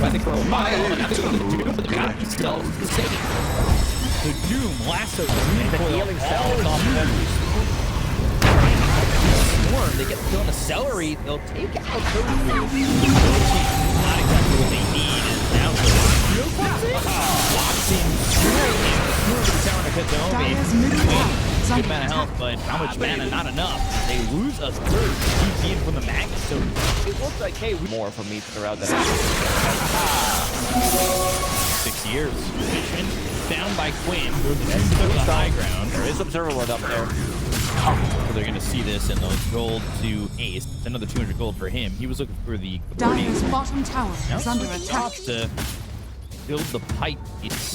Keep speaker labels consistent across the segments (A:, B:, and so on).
A: by the Crow Mile, and now they go to the Doom, but the guy still saving. The Doom lasso Doom
B: The healing cells off them.
A: Storm, they get the kill on the celery, they'll take out those moves. Not exactly what they need, and now Watson through the tower to Kataomi. Good amount of health, but how much mana? Not enough. They lose a third GP from the Magnus, so it looks like, hey, more from me throughout that. 6 years. Fishman found by Quinn. Took the high ground. There is Observer Ward up there. So they're going to see this, and those gold to Ace. It's another 200 gold for him. He was looking for the
C: Dire's bottom tower is under attack.
A: To build the pipe.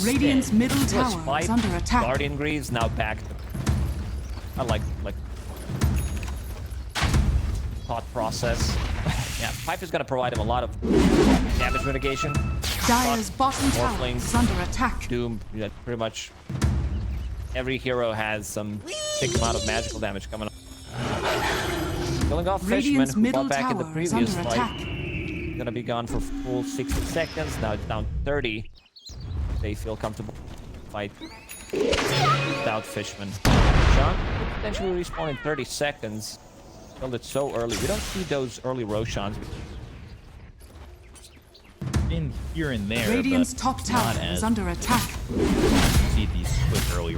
C: Radiant's middle tower is under attack.
B: Guardian Greaves now back. I like thought process. Yeah, Pipe is going to provide him a lot of damage mitigation.
C: Dire's bottom tower is under attack.
B: Doom, yeah, pretty much every hero has some sick amount of magical damage coming up. Killing off Fishman, who got back in the previous fight. Gonna be gone for full 60 seconds. Now it's down 30. They feel comfortable fight without Fishman. Sean could potentially respawn in 30 seconds. Killed it so early. We don't see those early Roshans.
A: In here and there.
C: Radiant's top tower is under attack.
A: See these quick early.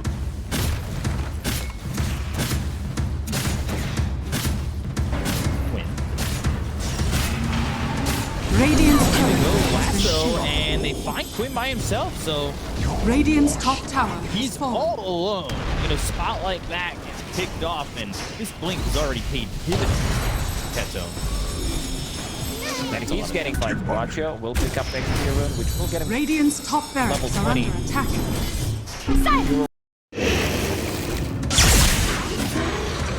A: Win.
C: Radiant's
A: lasso, and they find Quinn by himself, so
C: Radiant's top tower.
A: He's all alone in a spot like that. Gets picked off, and this blink is already paid dividends. Keto.
B: And he's getting fight. Braccio will pick up next tier rune, which will get him
C: Radiant's top barracks are under attack.
A: A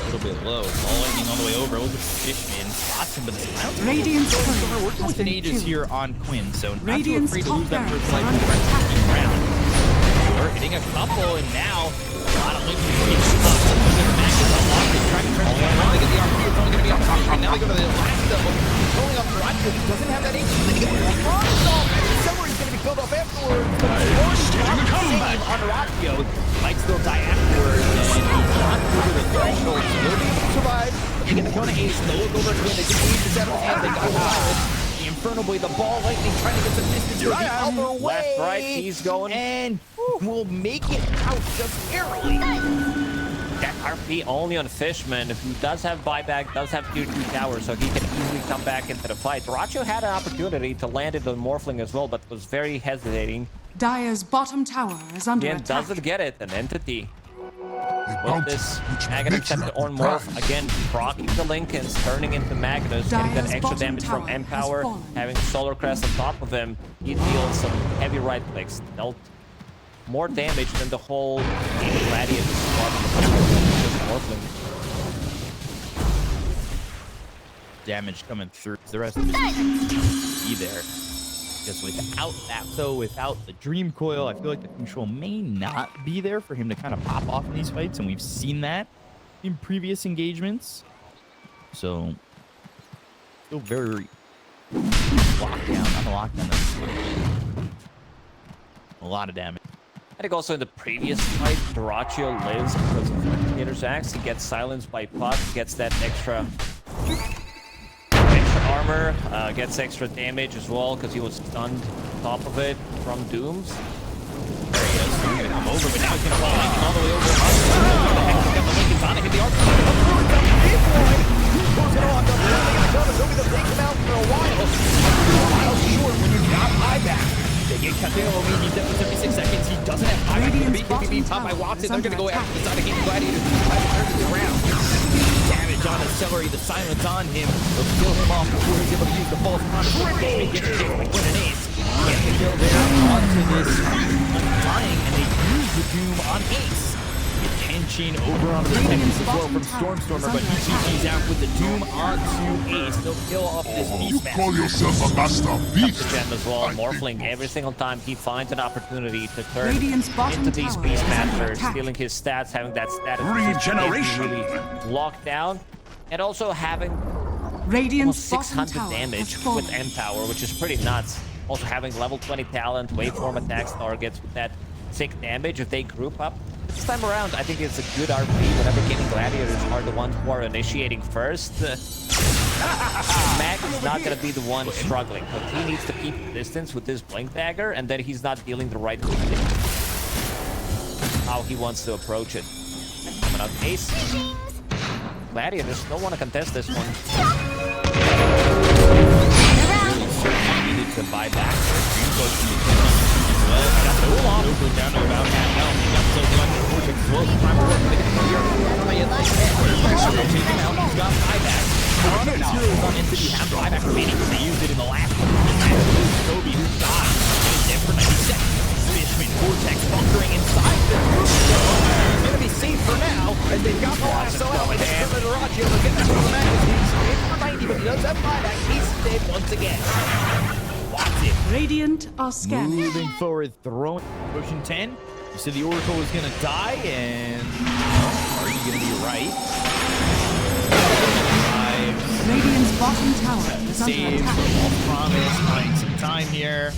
A: little bit low. Ball lightning all the way over. Look at Fishman. Spots him, but the Clowns
C: Radiant's
A: are working with an Aegis here on Quinn, so not too
C: Radiant's
A: afraid to lose that first life
C: under attack.
A: round. We're hitting a couple, and now a lot of links getting up. Trying to turn the game around. They get the RP. It's only going to be on Fishman. Now they go to the last double. Pulling up Braccio. He doesn't have that Aegis. They get the Summary's going to be killed off afterwards. But save on Braccio. Might still die afterwards, and he's not through the threshold. So they'll be able to survive. They get the Kona Ace, and they look over to Quinn. They just leave the Seven hand. They got the Infernal Blade, the ball lightning, trying to get some distance to the other way.
B: Left, right, he's going.
A: And will make it out just barely.
B: That RP only on Fishman, who does have buyback, does have tier 2 tower, so he can easily come back into the fight. Braccio had an opportunity to land it on Morphling as well, but was very hesitating.
C: Dire's bottom tower is under
B: Again,
C: attack.
B: doesn't get it. An entity. With this Magnus on Morph, again, proccing the Lincolns, turning into Magnus, getting that extra damage from Empower, having Solar Crest on top of him. He deals some heavy right clicks, dealt more damage than the whole Gladiator squad.
A: Damage coming through. The rest of it be there. Because without the Dream Coil, I feel like the control may not be there for him to kind of pop off in these fights, and we've seen that in previous engagements. So, still very lockdown, not a lockdown. A lot of damage.
B: I think also in the previous fight, Braccio lives because of Indicator's Axe. He gets silenced by Puck, gets that extra armor, gets extra damage as well because he was stunned on top of it from Dooms.
A: There he is. He's gonna come over, but now he's gonna fall all the way over. Got the Lincoln Sonic in the arc. Who's gonna walk up? Nobody to take him out for a while. Short when you've got buyback. They get Kataomi. He's up for 76 seconds. He doesn't have buyback. The top by Watson. They're gonna go after the Sonic King Gladiator. Try to turn this around. Damage on Accelerate, the silence on him. They'll kill him off before he's able to use the false promise. They get the Win an Ace. Get the kill there onto this Undying, and they use the Doom on Ace. Attention over onto the Texas as well from Stormstormer, but he GG's out with the Doom onto Ace. They'll kill off this Beast Master.
D: Call yourself a master beast.
B: The gem as well, Morphling, every single time he finds an opportunity to turn
C: Radiant's bottom
B: into these
C: tower
B: Beast
C: is under
B: Masters,
C: attack.
B: stealing his stats, having that status
D: Regeneration.
B: really locked down, and also having
C: Radiant's
B: almost
C: bottom
B: 600
C: tower
B: damage
C: has fallen.
B: with Empower, which is pretty nuts. Also having level 20 talent, waveform attacks targets with that sick damage if they group up. This time around, I think it's a good RP whenever gaming gladiators are the ones who are initiating first. Mac is not going to be the one struggling, but he needs to keep distance with this blink dagger, and then he's not dealing the right how he wants to approach it. Coming out Ace. Gladiators don't want to contest this one.
A: Certainly needed to buy back their dream coach from the as well. Got the Ulof. Go down to about half health. He got himself the Electric Vortex as well. Primal Work. They can clear they'll take him out. He's got buyback. None of his heroes on Entity have buyback remaining because they used it in the last one. Toby, who died, is dead for 90 seconds. Fishman Vortex bunkering inside the group. He's going to be safe for now, as they've got the lasso out. They get the Raggio. They'll get that from the magazine. He's safe for 90, but he does have buyback. He's dead once again. Watch it.
C: Radiant are scanning.
A: Moving forward, throwing. Potion 10. You said the Oracle was going to die, and are you going to be right?
C: Radiant's bottom tower is under
A: Save,
C: attack.
A: false promise, buying some time here.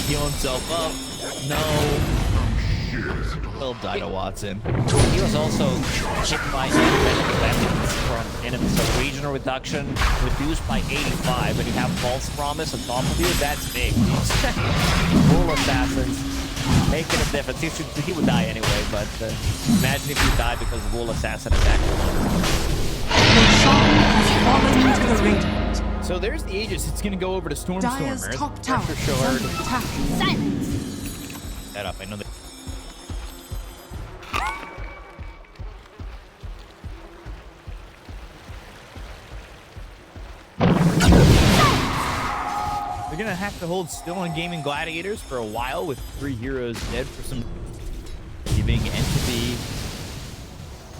A: Heal himself up. No. Well, Dino Watson.
B: He was also hit by independent weapons from enemies. So regional reduction reduced by 85. When you have false promise on top of you, that's big. Full assassins making a difference. He would die anyway, but imagine if you die because of full assassin attack.
A: So there's the Aegis. It's going to go over to Stormstormer.
C: Dire's top tower
A: Pressure
C: is
A: shard.
C: under attack.
E: Silence.
A: That up. I know that. They're going to have to hold still on Gaming Gladiators for a while with 3 heroes dead for some giving Entity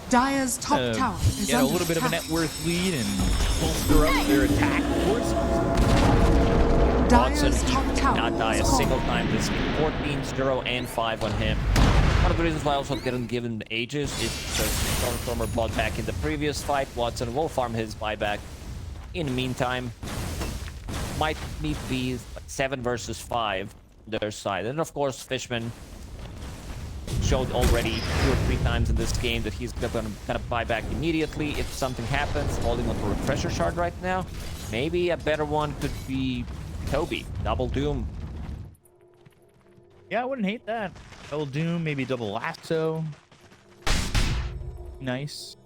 C: Dire's top tower is
A: get a
C: under
A: little bit of a
C: attack.
A: net worth lead and bolster up their attack force.
B: Watson,
C: Dire's
B: he
C: top
B: did
C: tower
B: not die a
C: is
B: single
C: falling.
B: time this game. 14, 0, and 5 on him. One of the reasons why I also didn't give him Aegis is because Stormstormer bought back in the previous fight. Watson will farm his buyback. In the meantime, might need to be 7 versus 5 on their side. And of course, Fishman showed already 2 or 3 times in this game that he's going to kind of buy back immediately if something happens. Holding onto a refresher shard right now. Maybe a better one could be Toby. Double Doom.
A: Yeah, I wouldn't hate that. Double Doom, maybe double Lasso. Nice.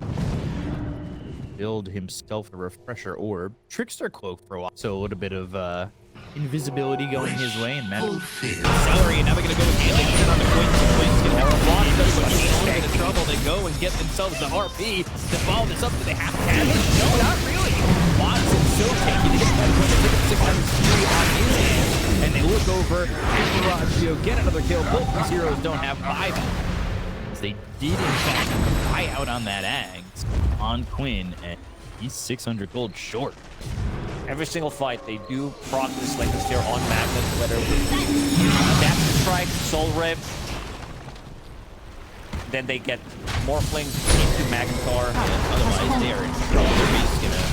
A: Build himself a refresher orb. Trickster Cloak for a while. So a little bit of invisibility going his way and magic. Celery, now they're going to go with Galen. He's in on the Quince. Quince going to block them, but he's in trouble. They go and get themselves the RP to follow this up. Do they have damage? No, not really. Watson so taking it. He's got 603 on his hand. And they look over at Raggio, get another kill. Both these heroes don't have 5. As they did, in fact, buy out on that Ags on Quinn, and he's 600 gold short.
B: Every single fight, they do proc this like this here on Magnus, whether Adaptive Strike, Soul Rip, then they get Morphling into Magnetar.
A: Otherwise, they are in trouble. They're basically going to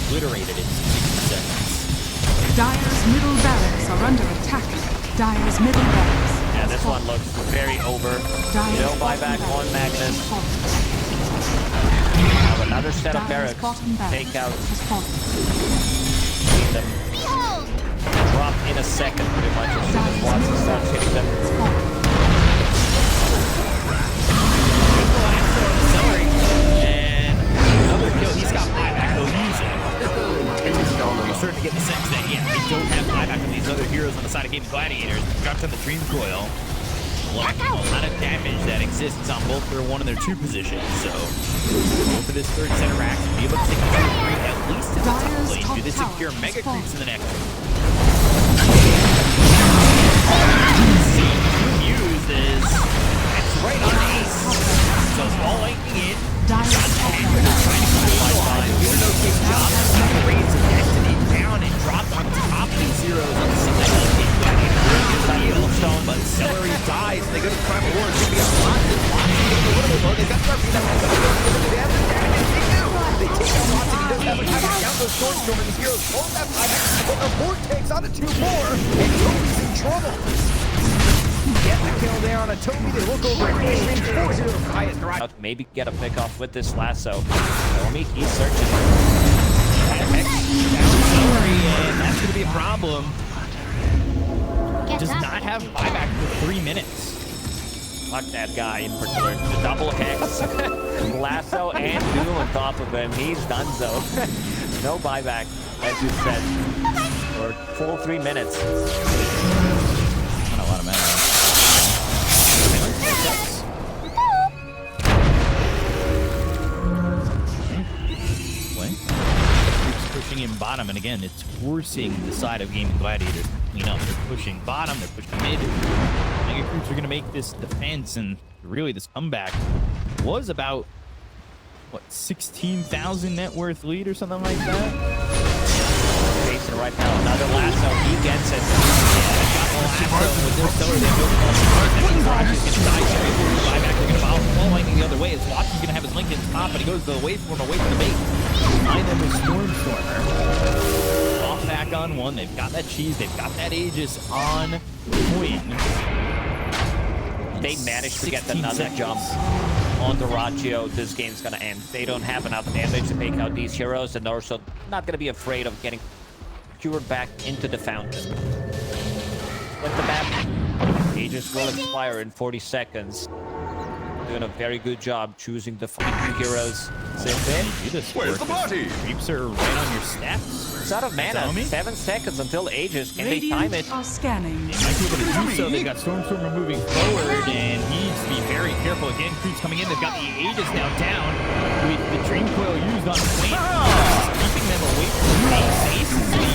A: obliterate it in 60 seconds.
C: Dire's middle barracks are under attack. Dire's middle barracks.
B: Yeah, this one looks very over.
C: Dire's
B: No buyback on Magnus. Have another set of barracks. Take out. Leave them.
E: Behold.
B: Drop in a second, pretty much, as soon as Watson starts hitting them.
A: And another kill. He's got buyback. He'll use it. You're starting to get the sense that, yeah, they don't have buyback on these other heroes on the side of Gaming Gladiators. Drops on the Dream Coil. A lot of damage that exists on both their 1 and their 2 positions. So, go for this third set of racks and be able to take 2 or 3 at least in the top lane. Do they secure Mega Creeps in the next one? Used is it's right on Ace. So it's all linking in.
C: Dire's top
A: Trying to do an okay job. Raise the Destiny down and drop on top of these heroes on the side of the but Celery dies. They go to Primal War. It's going to be a lot. They've got Starfy that has they have the damage. They do. They take out Watson. He doesn't have a time to count those Stormstormers. These heroes both have 5. But the Vortex down to 2 more, and Toby's in trouble. Get the kill there on a Toby. They look over at Fishman. 4-0 Riot Drive.
B: Maybe get a pick off with this lasso. Tommy, he's searching.
A: And that's going to be a problem. Does not have buyback for 3 minutes.
B: Fuck that guy in particular. The double hex, lasso, and Doom on top of him. He's done so. No buyback, as you said, for full 3 minutes.
A: Not a lot of mana. Pushing in bottom, and again, it's forcing the side of Gaming Gladiators to clean up. They're pushing bottom, they're pushing mid. Mega Creeps are going to make this defense, and really this comeback was about, what, 16,000 net worth lead or something like that?
B: Facing right now, another lasso, he gets it. With their stellar, they have no Roger's going to die here. Buyback, they're going to fall lightning the other way. As Watson's going to have his link in top, but he goes away from the bait. Behind them is Stormstormer. Off back on one. They've got that cheese. They've got that Aegis on Quinn. They managed to get another jump on the Ragio. This game's going to end. They don't have enough damage to take out these heroes, and they're also not going to be afraid of getting cured back into the fountain. With the map, Aegis will expire in 40 seconds. Doing a very good job choosing the heroes.
D: Where's the body?
A: Creeps are right on your steps.
B: It's out of mana. 7 seconds until Aegis. Can they time it?
C: Are scanning.
A: They might be able to do so. They've got Stormstormer moving forward, and he needs to be very careful. Again, Creeps coming in. They've got the Aegis now down with the Dream Coil used on Quinn. Keeping them away from the Ace. He's going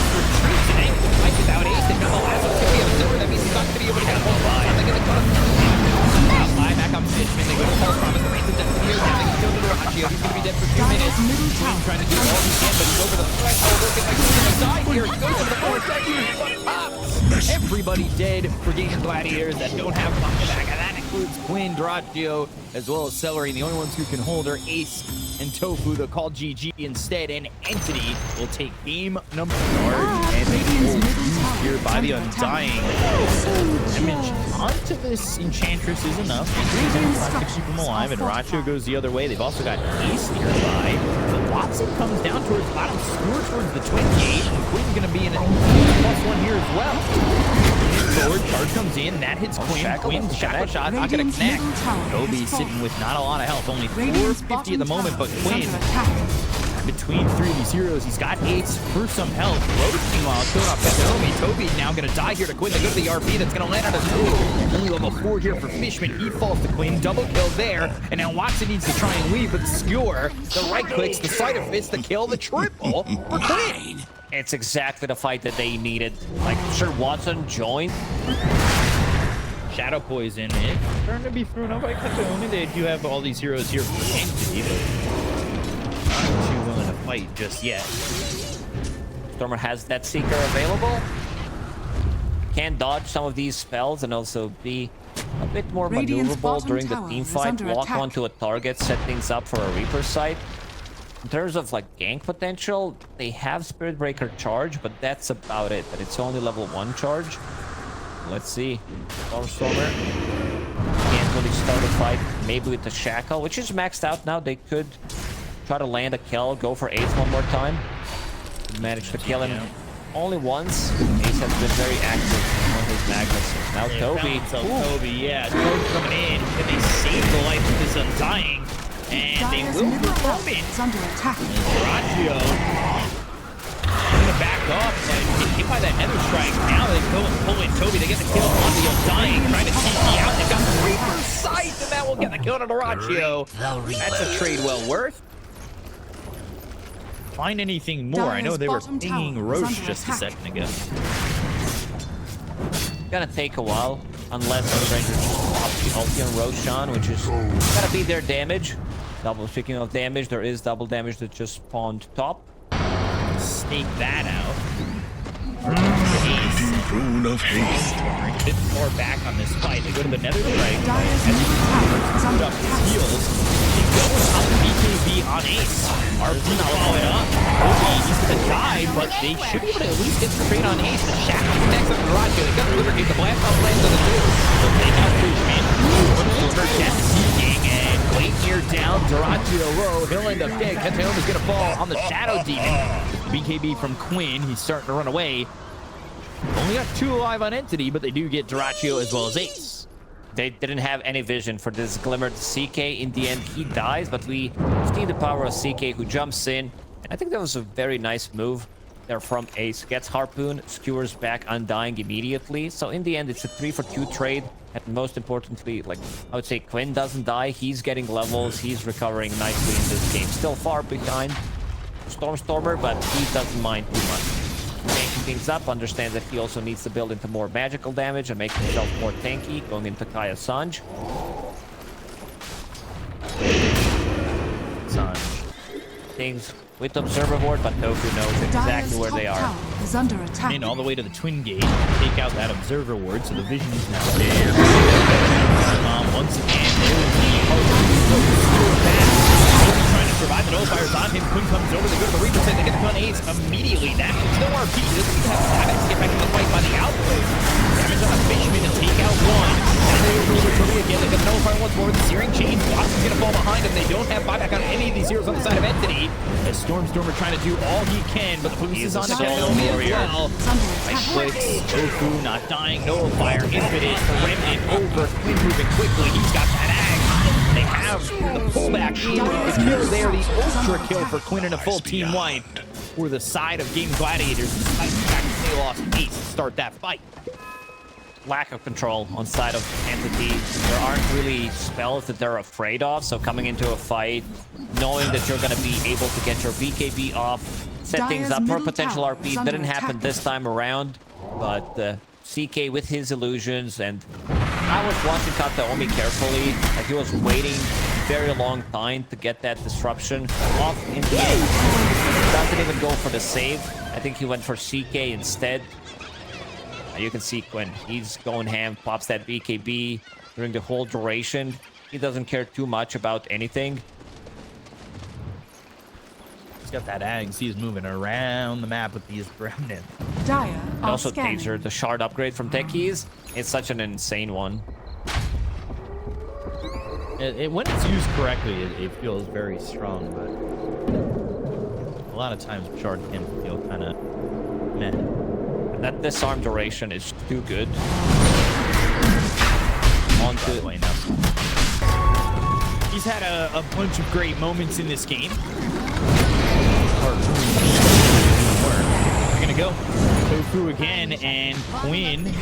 A: for Creeps and Ace. Fight without Ace. They've got the last one. That means he's not going to be able to get one by. They're going to cut him. Back on Fishman. They go to False Promise. The Rain's dead for years. Now they can kill the Ragio. He's going to be dead for 2 minutes. Quinn trying to do all he can, but he's over the threshold. Looking like he's going to die here. He goes to the 4 seconds. Everybody dead for Gaming Gladiators that don't have buyback. And that includes Quinn, Ragio, as well as Celery. And the only ones who can hold are Ace and Tofu. They'll call GG instead. And Entity will take game number 4. And they will lose here by the Undying. Damage onto this Enchantress is enough. To keep him alive, and Ragio goes the other way. They've also got Ace nearby. But Watson comes down towards the bottom, score towards the twin gate, and Quinn's going to be in a +1 here as well. Forward, charge comes in, that hits Quinn. Quinn's shackle shot, not going to connect. Toby sitting with not a lot of health, only 450 at the moment, but Quinn, between 3 of these heroes, he's got Ace for some help. Roasting while killing off Toby. Toby now going to die here to Quinn. They go to the RP that's going to land on a 2. Only level 4 here for Fishman. He falls to Quinn. Double kill there. And now Watson needs to try and leave, but Skewer, the right clicks, the side of fits, the kill, the triple for Quinn.
B: It's exactly the fight that they needed. Like, sure, Watson joined.
A: Shadow Poison. It's starting to be thrown out by Katone. They do have all these heroes here for the Entity, but not too willing to fight just yet.
B: Stormer has that Seeker available. Can dodge some of these spells and also be a bit more maneuverable during the team fight. Walk onto a target, set things up for a Reaper site. In terms of like gank potential, they have Spirit Breaker charge, but that's about it. But it's only level 1 charge. Let's see. Stormer can't really start a fight. Maybe with the Shackle, which is maxed out now. They could try to land a kill, go for Ace one more time. Managed to kill him only once. Ace has been very active on his Magnus. Now Toby.
A: Toby, yeah. Toby coming in. Can they save the life of this Undying? And they will perform it.
C: It's under attack.
A: Ragio going to back off, but hit by that Nether Strike. Now they go and pull in Toby. They get the kill on the Undying, trying to TP out. They've got the Reaper sight, and that will get the kill on the Ragio. That's a trade well worth. Find anything more? I know they were pinging Roche just a second ago.
B: Gonna take a while, unless the Stranger just pops the ulti on Roshan, which is gonna be their damage. Double, speaking of damage, there is double damage that just spawned top.
A: Stake that out. Ace
D: Boon of haste.
A: A bit more back on this fight. They go to the nether strike.
C: Dire's middle tower is
A: Put
C: under
A: up his
C: attack.
A: heels. He goes up BKB on Ace. RP following up. Obi, he's gonna die, but they should be able to at least get straight on Ace. The Shadow connects on Garage. They got the Liberty. The blast off lands on the two. So they have Fishman. Over just seeking and late here down. Doratio low. He'll end up dead. Kentaoma is gonna fall on the Shadow Demon. BKB from Quinn. He's starting to run away. Only got 2 alive on Entity, but they do get Doratio as well as Ace.
B: They didn't have any vision for this glimmered CK. In the end, he dies, but we see the power of CK who jumps in. And I think that was a very nice move there from Ace. Gets Harpoon, skewers back Undying immediately. So in the end, it's a 3-for-2 trade. And most importantly, like I would say, Quinn doesn't die. He's getting levels. He's recovering nicely in this game. Still far behind Stormer, but he doesn't mind too much. Tanking things up, understands that he also needs to build into more magical damage and make himself more tanky, going into Kaya Sanj.
A: Sanj.
B: Things with Observer Ward, but Tofu knows exactly where they are.
C: Tower is under attack.
A: In all the way to the Twin Gate, take out that Observer Ward, so the vision is now there. Once again, there is the trying to survive. The Nullifiers on him. Quinn comes over. They go to the Reaper set. They get the gun Ace immediately. That is no RP. He doesn't even have time to get back in the fight by the outpost. Damage on the Fishman to take out one. And they over to Toby again. They get the Nullifier once more. The Searing Chain. Watson's gonna fall behind him. They don't have buyback on any of these heroes on the side of Entity. As Stormer trying to do all he can, but the boost is on the
B: solo
A: warrior.
C: It's under
A: Nice
C: attack.
A: clicks. Tofu not dying. Nullifier. Infinite. Remnant over. Quinn moving quickly. He's got that axe. They have the pullback in the kill there. The ultra kill for Quinn and a full team wipe for the side of Game Gladiators, despite the fact that they lost Ace to start that fight.
B: Lack of control on side of Entity. There aren't really spells that they're afraid of, so coming into a fight, knowing that you're going to be able to get your BKB off, set things up for potential RP. Didn't happen this time around, but CK with his illusions, and I was watching Kataomi carefully, like he was waiting a very long time to get that disruption off in the end. Doesn't even go for the save. I think he went for CK instead. You can see Quinn, he's going ham, pops that BKB during the whole duration. He doesn't care too much about anything.
A: He's got that axe. He's moving around the map with these remnants.
C: Dire
B: And
C: are
B: also
C: scanning.
B: Taser, the shard upgrade from Techies. It's such an insane one.
A: When it's used correctly, it feels very strong, but a lot of times Shard can feel kind of meh.
B: That disarm duration is too good. On to
A: Way now. He's had a bunch of great moments in this game. We're gonna go Tofu again, and Quinn.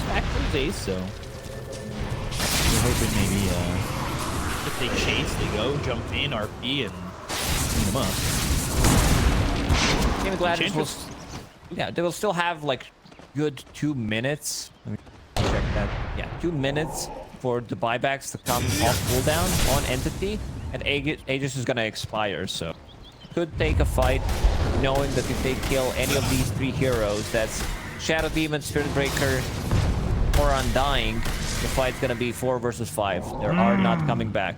A: Back to his Ace, so we're hoping maybe if they chase, they go jump in RP and clean them up.
B: Game Gladiators will, yeah, they will still have like good 2 minutes. Let me check that. Yeah, 2 minutes for the buybacks to come off cooldown on Entity, and Aegis is gonna expire, so could take a fight knowing that if they kill any of these 3 heroes, that's Shadow Demon, Spirit Breaker, or Undying, the fight's gonna be 4 versus 5. They are not coming back.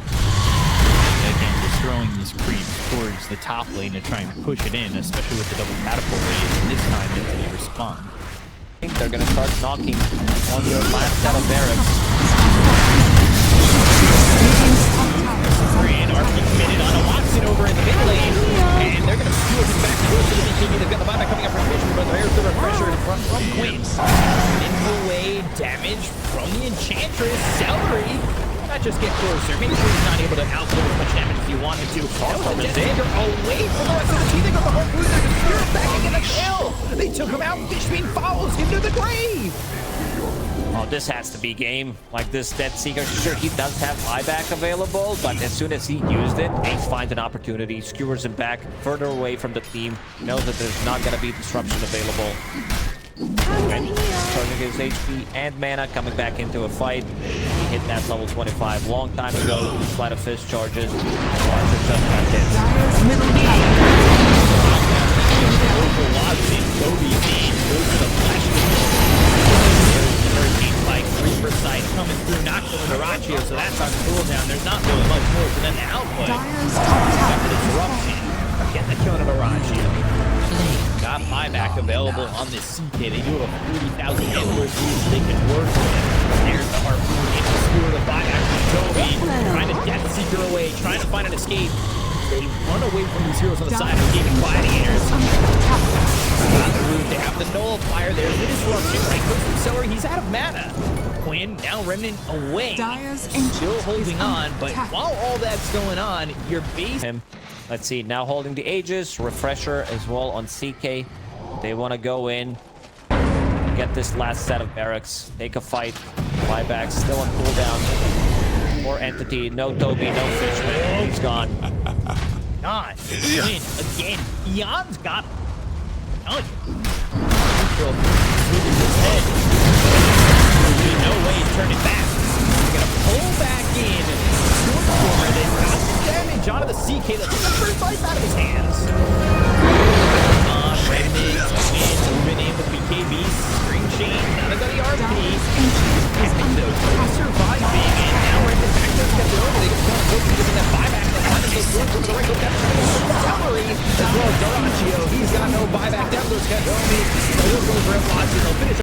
A: Again, just throwing these creeps towards the top lane to try and push it in, especially with the double catapult wave. This time, until they respond.
B: I think they're gonna start knocking on your last set of barracks.
A: And RP committed on a Watson over in the mid lane, and they're gonna steal him back close to the BKB. They've got the buyback coming up from Fishman, but there's the refresher in front from Quinn. Away damage from the Enchantress. Celery. Not just get closer. Make sure he's not able to output as much damage as you want him to. Also, the Dagger away from the rest of the team. They got the Harpoon. They're just Spirit backing in the kill. They took him out. Fishman follows him to the grave.
B: Oh, this has to be game. Like this Death Seeker, sure, he does have buyback available, but as soon as he used it, Ace finds an opportunity, skewers him back further away from the team, knows that there's not going to be disruption available. And charging his HP and mana, coming back into a fight. He hit that level 25 long time ago. Sleight of Fist charges. Archer just got hit.
C: Dire's middle tower.
A: available on this CK. They do have a 40,000 Edwards they can work with. There's the harpoon into the skewer, the buyback from Toby. Trying to Death Seeker away, trying to find an escape. They run away from these heroes on the side of Gaming Gladiators. On the roof, they have the nullifier. There's the disruption. Right goes from Celery. He's out of mana. Quinn, now Remnant away. Still holding on, but while all that's going on, your base...
B: Let's see, now holding the Aegis. Refresher as well on CK. They want to go in, get this last set of barracks, take a fight. Buyback still on cooldown. More Entity, no Toby, no Fishman. He's gone.
A: God, win again. Beyond's got him. Neutral. Moving his head. There'll be no way to turn it back. He's gonna pull back in. Short corner, then got some damage onto the CK that took the first life out of his hands. Remnant, moving in with BKB, string chain, out of the RP. And the surviving, and now we're in the back there. They just want to go for that buyback. The right go down Celery, as well as Doraccio. He's got no buyback down. There's Katomi. He'll go for a Watson. They'll finish